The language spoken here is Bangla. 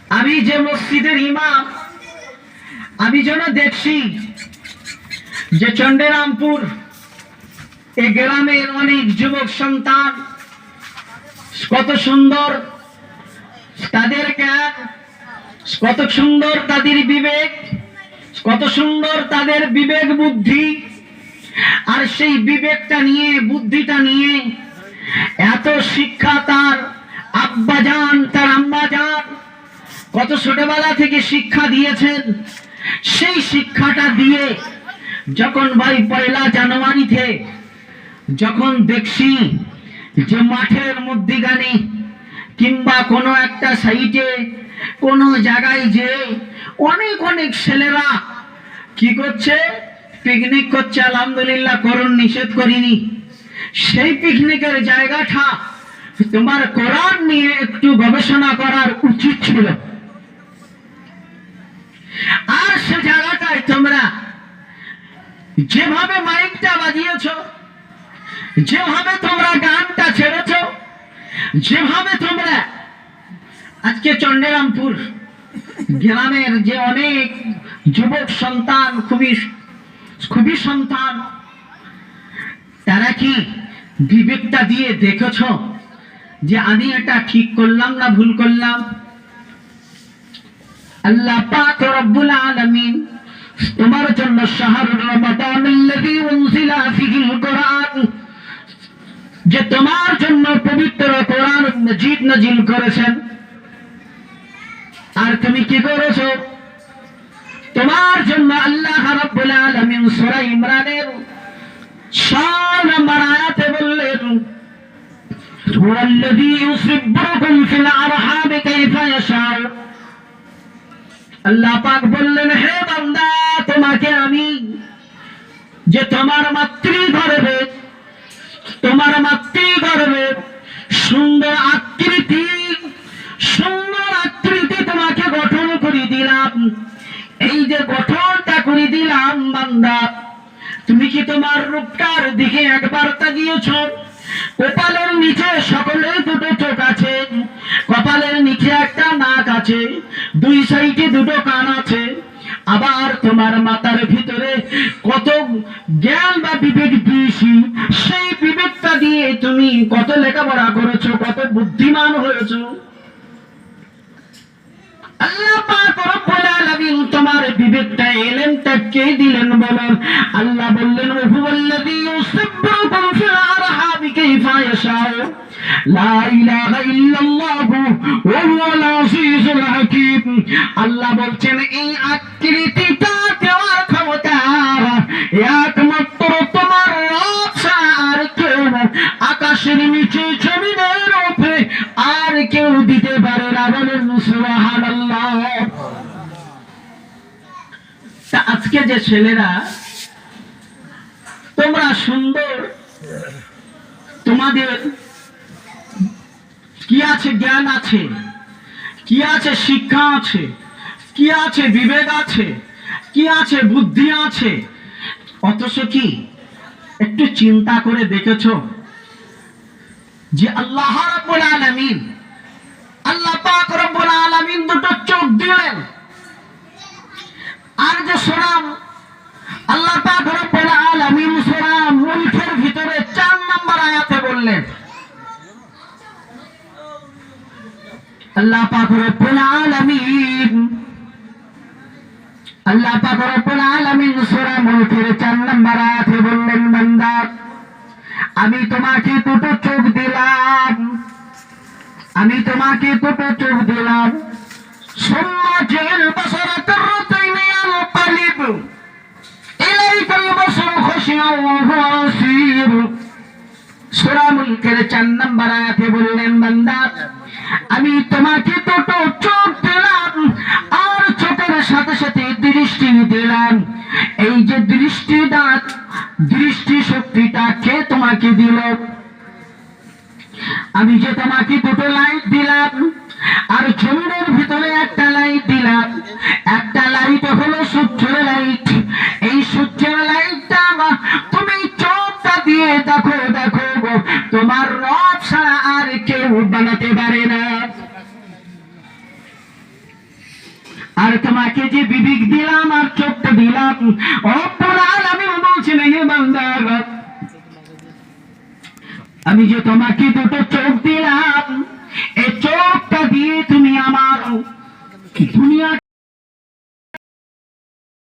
আমি যে মসজিদের ইমাম, আমি যেন দেখছি যে চন্ডীরামপুর এই গ্রামের অনেক যুবক সন্তান কত সুন্দর তাদের জ্ঞান, কত সুন্দর তাদের বিবেক, কত সুন্দর তাদের বিবেক বুদ্ধি। আর সেই বিবেকটা নিয়ে, বুদ্ধিটা নিয়ে এত শিক্ষা তার আব্বাজান, তার আম্মাজান কত ছোটবেলা থেকে শিক্ষা দিয়েছেন। সেই শিক্ষাটা দিয়ে যখন ভাই পয়লা জানুয়ারিতে যখন দেখছি যে মাঠের মধ্যিখানে কিংবা কোনো একটা সাইটে কোনো জায়গায় যে অনেক অনেক ছেলেরা কি করছে, পিকনিক করছে, আলহামদুলিল্লাহ, করুন, নিষেধ করিনি। সেই পিকনিকের জায়গাটা তোমার কোরআন নিয়ে একটু গবেষণা করার উচিত ছিল। আর সে জায়গাটায় তোমরা যেভাবে মাইকটা বাজিয়েছ, যেভাবে তোমরা গানটা ছেড়েছ, যেভাবে তোমরা আজকে চন্ডীরামপুর গ্রামের যে অনেক যুবক সন্তান, খুবই সন্তান, তারা কি বিবেকটা দিয়ে দেখেছ যে আমি এটা ঠিক করলাম না ভুল করলাম? আল্লাহ পাক রব্বুল আলামিন তোমার জন্য শাহরুর রমাদানাল্লাযী উনজিলা ফীহিল কুরআন, যে তোমার জন্য পবিত্র কোরআন মাজিদ নাযিল করেছেন। আর তুমি কি করেছো? তোমার জন্য আল্লাহ রাব্বুল আলামিন সূরা ইমরানের 6 নম্বর আয়াতে বললেন, হুয়াল্লাযী ইউসিব্বুকুম ফিল আরহামি কাইফা ইয়াশা। আল্লাহ পাক বললেন, হে বান্দা, তোমাকে আমি যে তোমার মাতৃগর্ভে সুন্দর আকৃতি তোমাকে গঠন করে দিলাম। এই যে গঠনটা করে দিলাম বান্দা, তুমি কি তোমার রূপটার দিকে একবার তাকিয়েছ? কপালের নিচে সকলের দুটো চোখ আছে, কপালের নিচে একটা নাক আছে, দুই সাইডে দুটো কান আছে। আবার তোমার মাথার ভিতরে কত জ্ঞান বা বিবেক দিয়েছি, সেই বিবেকটা দিয়ে তুমি কত লেখাপড়া করেছো, কত বুদ্ধিমান হয়েছো। আল্লাহ পাক রব্বুল আলামিন তোমার বিবেকটা, ইলমটা কে দিলেন বলেন? আল্লাহ বললেন, হুয়াল্লাযী ইউসিব্বুকুম ফিল আরহামি কাইফা ইয়াশা, লা ইলাহা ইল্লাল্লাহু ওয়া হুয়াল আজিজুল হাকীম। আল্লাহ বলছেন, এই আকৃতিটা দেওয়ার ক্ষমতা একমাত্র তোমার রব ছাড়া আর কেউ আকাশের নিচে, জমিনের উপরে আর কেউ দিতে পারে না। বলেন সুবহানাল্লাহ। আজকে যে ছেলেরা তোমরা সুন্দর, তোমাদের কি আছে? জ্ঞান আছে, কি আছে? শিক্ষা আছে, কি আছে? বিবেক আছে, কি আছে? বুদ্ধি আছে। অথচ কি একটু চিন্তা করে দেখেছো যে আল্লাহ রাব্বুল আলামিন, আল্লাহ পাক রব্বুল আলামিন দুটো চোখ দিলেন। আর যে সূরা আল্লাহ পাক রব্বুল আলামিন সূরা মুলকের ভিতরে 4 নম্বর আয়াতে বললেন, আল্লাহ পাক রব্বুল আলামিন সূরা মুলকের 4 নম্বর আয়াতে বললেন, বান্দা, আমি তোমাকে দুটো চোখ দিলাম, আমি তোমাকে দুটো চোখ দিলাম। সুম্মা জাআল বাসারা কাররাতাইনি ইয়ানকালিব ইলাইকাল বাসারু খাশিয়ান ওয়া হুয়া আসীর। সূরা মুলকের 4 নম্বর আয়াতে বললেন, বান্দা, আমি তোমাকে দুটো চোখ দিলাম, আর চোখের সাথে সাথে দৃষ্টি দিলাম। এই যে দৃষ্টি শক্তিটা কে তোমাকে দিল? আমি যে তোমাকে দুটো লাইট দিলাম, আর জমিনের ভিতরে একটা লাইট দিলাম। একটা লাইট হলো সূর্যের লাইট। এই সূর্যের লাইটটা তুমি চোখটা দিয়ে দেখো, তোমার রব ছাড়া আর কেউ বানাতে পারে না। আর তোমাকে যে বিবেক দিলাম আর চোখটা দিলাম, রব্বুল আলামিন বলছেন হে বান্দা, আমি যে তোমাকে দুটো চোখ দিলাম, এই চোখটা